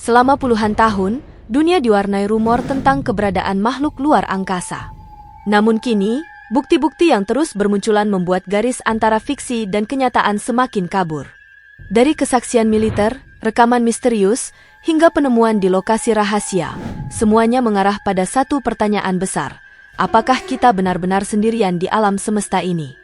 Selama puluhan tahun, dunia diwarnai rumor tentang keberadaan makhluk luar angkasa. Namun kini, bukti-bukti yang terus bermunculan membuat garis antara fiksi dan kenyataan semakin kabur. Dari kesaksian militer, rekaman misterius, hingga penemuan di lokasi rahasia, semuanya mengarah pada satu pertanyaan besar. Apakah kita benar-benar sendirian di alam semesta ini?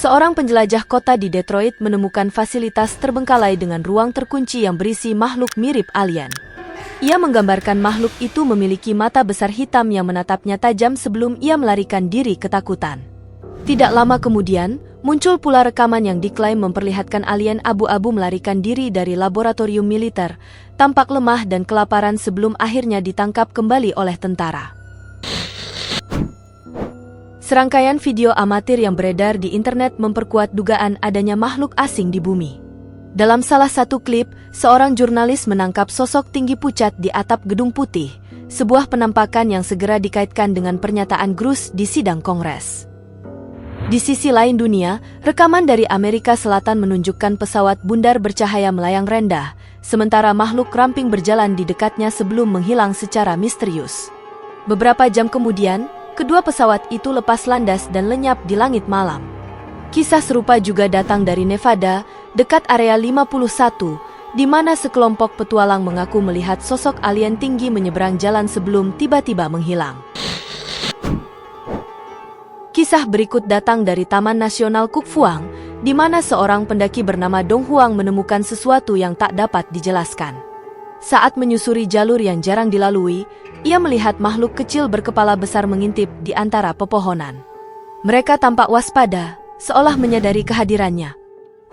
Seorang penjelajah kota di Detroit menemukan fasilitas terbengkalai dengan ruang terkunci yang berisi makhluk mirip alien. Ia menggambarkan makhluk itu memiliki mata besar hitam yang menatapnya tajam sebelum ia melarikan diri ketakutan. Tidak lama kemudian, muncul pula rekaman yang diklaim memperlihatkan alien abu-abu melarikan diri dari laboratorium militer, tampak lemah dan kelaparan sebelum akhirnya ditangkap kembali oleh tentara. Serangkaian video amatir yang beredar di internet memperkuat dugaan adanya makhluk asing di bumi. Dalam salah satu klip, seorang jurnalis menangkap sosok tinggi pucat di atap Gedung Putih, sebuah penampakan yang segera dikaitkan dengan pernyataan Cruz di sidang Kongres. Di sisi lain dunia, rekaman dari Amerika Selatan menunjukkan pesawat bundar bercahaya melayang rendah, sementara makhluk ramping berjalan di dekatnya sebelum menghilang secara misterius. Beberapa jam kemudian, kedua pesawat itu lepas landas dan lenyap di langit malam. Kisah serupa juga datang dari Nevada, dekat area 51, di mana sekelompok petualang mengaku melihat sosok alien tinggi menyeberang jalan sebelum tiba-tiba menghilang. Kisah berikut datang dari Taman Nasional Kuk Fuang, di mana seorang pendaki bernama Dong Huang menemukan sesuatu yang tak dapat dijelaskan. Saat menyusuri jalur yang jarang dilalui, ia melihat makhluk kecil berkepala besar mengintip di antara pepohonan. Mereka tampak waspada, seolah menyadari kehadirannya.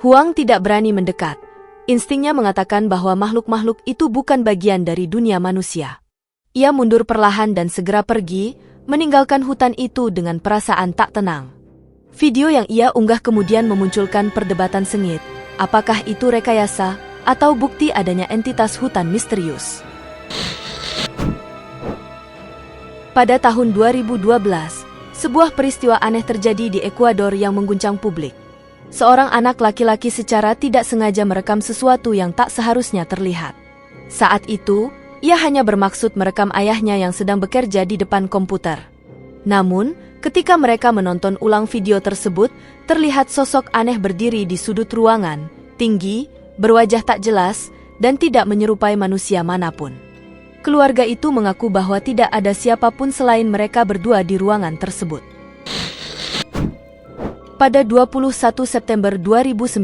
Huang tidak berani mendekat. Instingnya mengatakan bahwa makhluk-makhluk itu bukan bagian dari dunia manusia. Ia mundur perlahan dan segera pergi, meninggalkan hutan itu dengan perasaan tak tenang. Video yang ia unggah kemudian memunculkan perdebatan sengit. Apakah itu rekayasa atau bukti adanya entitas hutan misterius? Pada tahun 2012, sebuah peristiwa aneh terjadi di Ekuador yang mengguncang publik. Seorang anak laki-laki secara tidak sengaja merekam sesuatu yang tak seharusnya terlihat. Saat itu, ia hanya bermaksud merekam ayahnya yang sedang bekerja di depan komputer. Namun, ketika mereka menonton ulang video tersebut, terlihat sosok aneh berdiri di sudut ruangan, tinggi, berwajah tak jelas, dan tidak menyerupai manusia manapun. Keluarga itu mengaku bahwa tidak ada siapapun selain mereka berdua di ruangan tersebut. Pada 21 September 2019,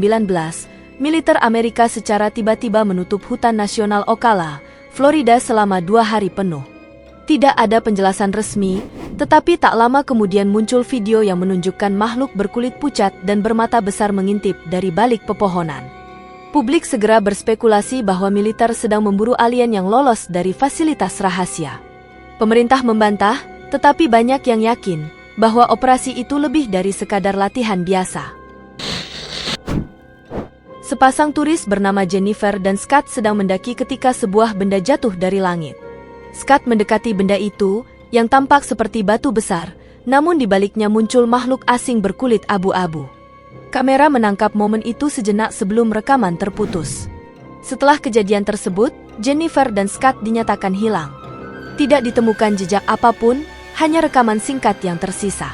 militer Amerika secara tiba-tiba menutup hutan nasional Ocala, Florida selama 2 hari penuh. Tidak ada penjelasan resmi, tetapi tak lama kemudian muncul video yang menunjukkan makhluk berkulit pucat dan bermata besar mengintip dari balik pepohonan. Publik segera berspekulasi bahwa militer sedang memburu alien yang lolos dari fasilitas rahasia. Pemerintah membantah, tetapi banyak yang yakin bahwa operasi itu lebih dari sekadar latihan biasa. Sepasang turis bernama Jennifer dan Scott sedang mendaki ketika sebuah benda jatuh dari langit. Scott mendekati benda itu, yang tampak seperti batu besar, namun di baliknya muncul makhluk asing berkulit abu-abu. Kamera menangkap momen itu sejenak sebelum rekaman terputus. Setelah kejadian tersebut, Jennifer dan Scott dinyatakan hilang. Tidak ditemukan jejak apapun, hanya rekaman singkat yang tersisa.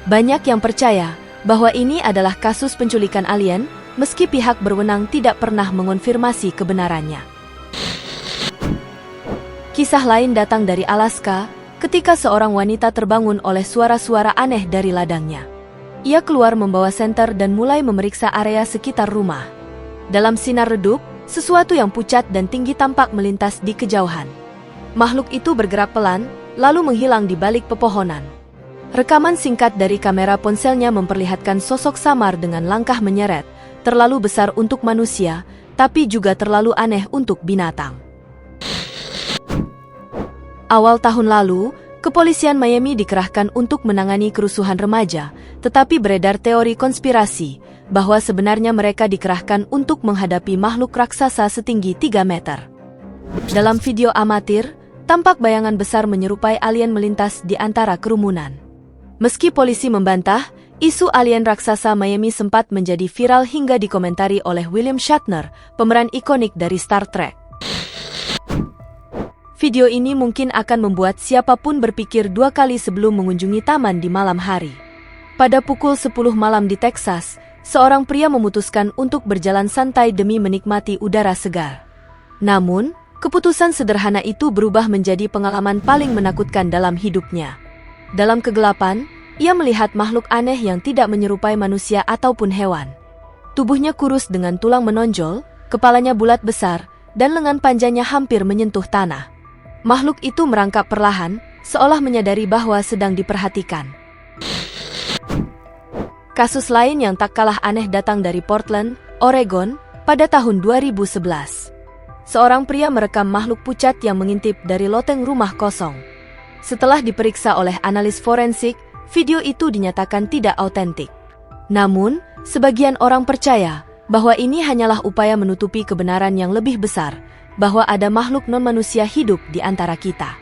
Banyak yang percaya bahwa ini adalah kasus penculikan alien, meski pihak berwenang tidak pernah mengonfirmasi kebenarannya. Kisah lain datang dari Alaska, ketika seorang wanita terbangun oleh suara-suara aneh dari ladangnya. Ia keluar membawa senter dan mulai memeriksa area sekitar rumah. Dalam sinar redup, sesuatu yang pucat dan tinggi tampak melintas di kejauhan. Makhluk itu bergerak pelan, lalu menghilang di balik pepohonan. Rekaman singkat dari kamera ponselnya memperlihatkan sosok samar dengan langkah menyeret, terlalu besar untuk manusia, tapi juga terlalu aneh untuk binatang. Awal tahun lalu, kepolisian Miami dikerahkan untuk menangani kerusuhan remaja, tetapi beredar teori konspirasi bahwa sebenarnya mereka dikerahkan untuk menghadapi makhluk raksasa setinggi 3 meter. Dalam video amatir, tampak bayangan besar menyerupai alien melintas di antara kerumunan. Meski polisi membantah, Isu alien raksasa Miami sempat menjadi viral hingga dikomentari oleh William Shatner, pemeran ikonik dari Star Trek. Video ini mungkin akan membuat siapapun berpikir dua kali sebelum mengunjungi taman di malam hari. Pada pukul 10 malam di Texas, seorang pria memutuskan untuk berjalan santai demi menikmati udara segar. Namun, keputusan sederhana itu berubah menjadi pengalaman paling menakutkan dalam hidupnya. Dalam kegelapan, ia melihat makhluk aneh yang tidak menyerupai manusia ataupun hewan. Tubuhnya kurus dengan tulang menonjol, kepalanya bulat besar, dan lengan panjangnya hampir menyentuh tanah. Makhluk itu merangkak perlahan, seolah menyadari bahwa sedang diperhatikan. Kasus lain yang tak kalah aneh datang dari Portland, Oregon, pada tahun 2011. Seorang pria merekam makhluk pucat yang mengintip dari loteng rumah kosong. Setelah diperiksa oleh analis forensik, video itu dinyatakan tidak autentik. Namun, sebagian orang percaya bahwa ini hanyalah upaya menutupi kebenaran yang lebih besar, bahwa ada makhluk non-manusia hidup di antara kita.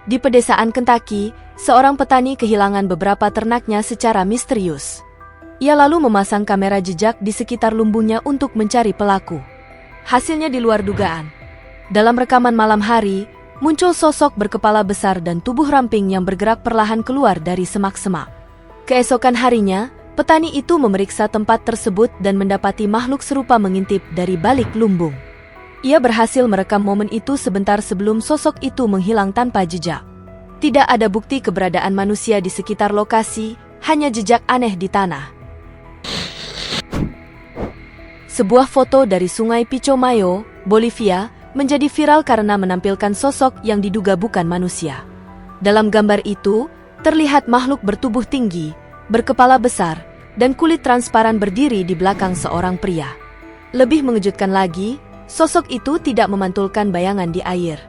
Di pedesaan Kentucky, seorang petani kehilangan beberapa ternaknya secara misterius. Ia lalu memasang kamera jejak di sekitar lumbungnya untuk mencari pelaku. Hasilnya di luar dugaan. Dalam rekaman malam hari, muncul sosok berkepala besar dan tubuh ramping yang bergerak perlahan keluar dari semak-semak. Keesokan harinya, petani itu memeriksa tempat tersebut dan mendapati makhluk serupa mengintip dari balik lumbung. Ia berhasil merekam momen itu sebentar sebelum sosok itu menghilang tanpa jejak. Tidak ada bukti keberadaan manusia di sekitar lokasi, hanya jejak aneh di tanah. Sebuah foto dari Sungai Pilcomayo, Bolivia, menjadi viral karena menampilkan sosok yang diduga bukan manusia. Dalam gambar itu, terlihat makhluk bertubuh tinggi, berkepala besar, dan kulit transparan berdiri di belakang seorang pria. Lebih mengejutkan lagi, sosok itu tidak memantulkan bayangan di air.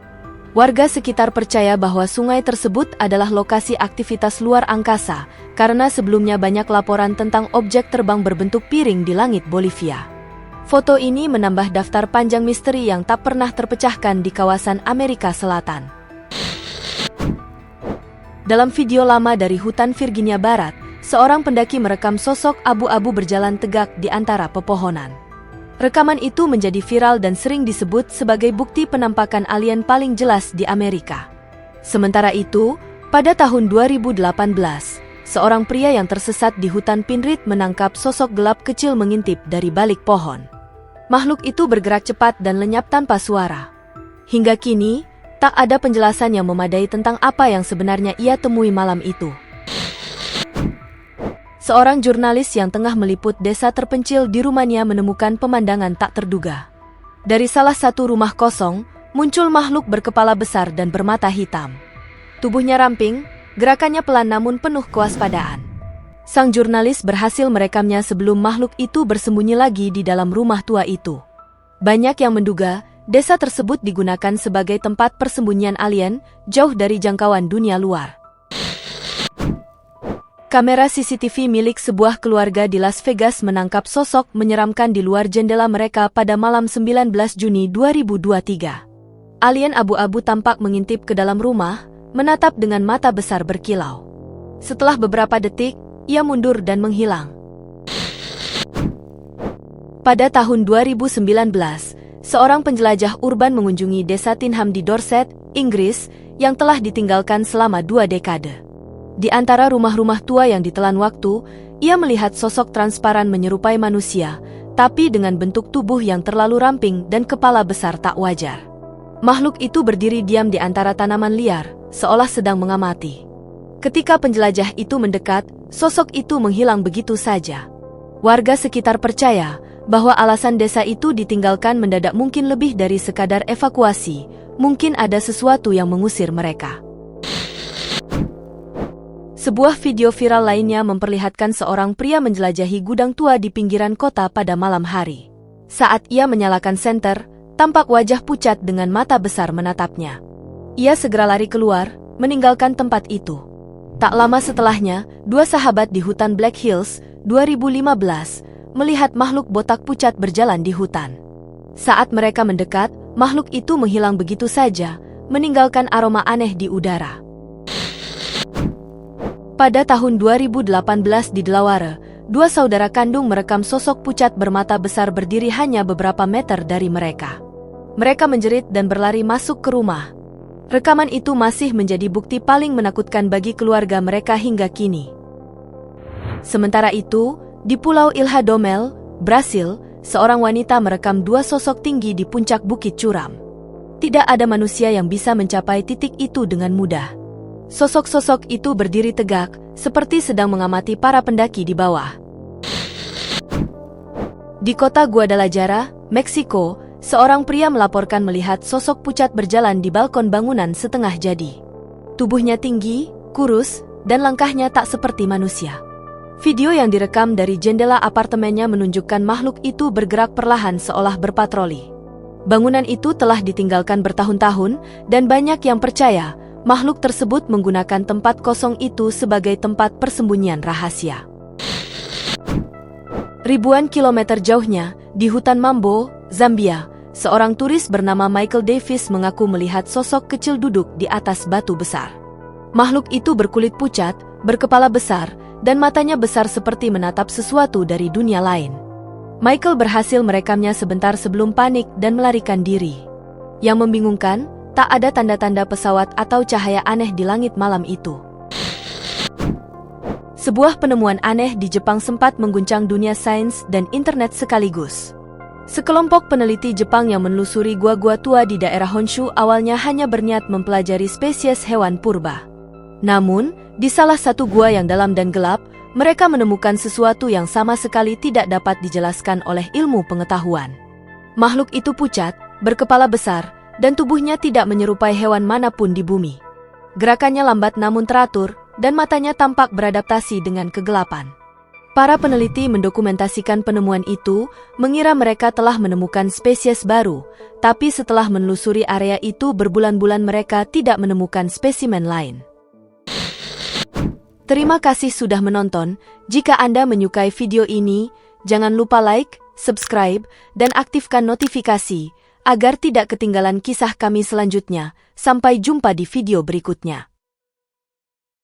Warga sekitar percaya bahwa sungai tersebut adalah lokasi aktivitas luar angkasa, karena sebelumnya banyak laporan tentang objek terbang berbentuk piring di langit Bolivia. Foto ini menambah daftar panjang misteri yang tak pernah terpecahkan di kawasan Amerika Selatan. Dalam video lama dari hutan Virginia Barat, seorang pendaki merekam sosok abu-abu berjalan tegak di antara pepohonan. Rekaman itu menjadi viral dan sering disebut sebagai bukti penampakan alien paling jelas di Amerika. Sementara itu, pada tahun 2018, seorang pria yang tersesat di hutan Pinrit menangkap sosok gelap kecil mengintip dari balik pohon. Makhluk itu bergerak cepat dan lenyap tanpa suara. Hingga kini, tak ada penjelasan yang memadai tentang apa yang sebenarnya ia temui malam itu. Seorang jurnalis yang tengah meliput desa terpencil di Rumania menemukan pemandangan tak terduga. Dari salah satu rumah kosong, muncul makhluk berkepala besar dan bermata hitam. Tubuhnya ramping, gerakannya pelan namun penuh kewaspadaan. Sang jurnalis berhasil merekamnya sebelum makhluk itu bersembunyi lagi di dalam rumah tua itu. Banyak yang menduga desa tersebut digunakan sebagai tempat persembunyian alien, jauh dari jangkauan dunia luar. Kamera CCTV milik sebuah keluarga di Las Vegas menangkap sosok menyeramkan di luar jendela mereka pada malam 19 Juni 2023. Alien abu-abu tampak mengintip ke dalam rumah, menatap dengan mata besar berkilau. Setelah beberapa detik, ia mundur dan menghilang. Pada tahun 2019, seorang penjelajah urban mengunjungi desa Tinham di Dorset, Inggris, yang telah ditinggalkan selama 2 dekade. Di antara rumah-rumah tua yang ditelan waktu, ia melihat sosok transparan menyerupai manusia, tapi dengan bentuk tubuh yang terlalu ramping dan kepala besar tak wajar. Makhluk itu berdiri diam di antara tanaman liar, seolah sedang mengamati. Ketika penjelajah itu mendekat, sosok itu menghilang begitu saja. Warga sekitar percaya bahwa alasan desa itu ditinggalkan mendadak mungkin lebih dari sekadar evakuasi, mungkin ada sesuatu yang mengusir mereka. Sebuah video viral lainnya memperlihatkan seorang pria menjelajahi gudang tua di pinggiran kota pada malam hari. Saat ia menyalakan senter, tampak wajah pucat dengan mata besar menatapnya. Ia segera lari keluar, meninggalkan tempat itu. Tak lama setelahnya, 2 sahabat di hutan Black Hills, 2015, melihat makhluk botak pucat berjalan di hutan. Saat mereka mendekat, makhluk itu menghilang begitu saja, meninggalkan aroma aneh di udara. Pada tahun 2018 di Delaware, dua saudara kandung merekam sosok pucat bermata besar berdiri hanya beberapa meter dari mereka. Mereka menjerit dan berlari masuk ke rumah. Rekaman itu masih menjadi bukti paling menakutkan bagi keluarga mereka hingga kini. Sementara itu, di Pulau Ilha Domel, Brasil, seorang wanita merekam dua sosok tinggi di puncak bukit curam. Tidak ada manusia yang bisa mencapai titik itu dengan mudah. Sosok-sosok itu berdiri tegak, seperti sedang mengamati para pendaki di bawah. Di kota Guadalajara, Meksiko, seorang pria melaporkan melihat sosok pucat berjalan di balkon bangunan setengah jadi. Tubuhnya tinggi, kurus, dan langkahnya tak seperti manusia. Video yang direkam dari jendela apartemennya menunjukkan makhluk itu bergerak perlahan seolah berpatroli. Bangunan itu telah ditinggalkan bertahun-tahun, dan banyak yang percaya makhluk tersebut menggunakan tempat kosong itu sebagai tempat persembunyian rahasia. Ribuan kilometer jauhnya, di hutan Mambo, Zambia, seorang turis bernama Michael Davis mengaku melihat sosok kecil duduk di atas batu besar. Makhluk itu berkulit pucat, berkepala besar, dan matanya besar seperti menatap sesuatu dari dunia lain. Michael berhasil merekamnya sebentar sebelum panik dan melarikan diri. Yang membingungkan, tak ada tanda-tanda pesawat atau cahaya aneh di langit malam itu. Sebuah penemuan aneh di Jepang sempat mengguncang dunia sains dan internet sekaligus. Sekelompok peneliti Jepang yang menelusuri gua-gua tua di daerah Honshu awalnya hanya berniat mempelajari spesies hewan purba. Namun, di salah satu gua yang dalam dan gelap, mereka menemukan sesuatu yang sama sekali tidak dapat dijelaskan oleh ilmu pengetahuan. Makhluk itu pucat, berkepala besar, dan tubuhnya tidak menyerupai hewan manapun di bumi. Gerakannya lambat namun teratur, dan matanya tampak beradaptasi dengan kegelapan. Para peneliti mendokumentasikan penemuan itu, mengira mereka telah menemukan spesies baru, tapi setelah menelusuri area itu berbulan-bulan mereka tidak menemukan spesimen lain. Terima kasih sudah menonton. Jika Anda menyukai video ini, jangan lupa like, subscribe, dan aktifkan notifikasi, agar tidak ketinggalan kisah kami selanjutnya. Sampai jumpa di video berikutnya.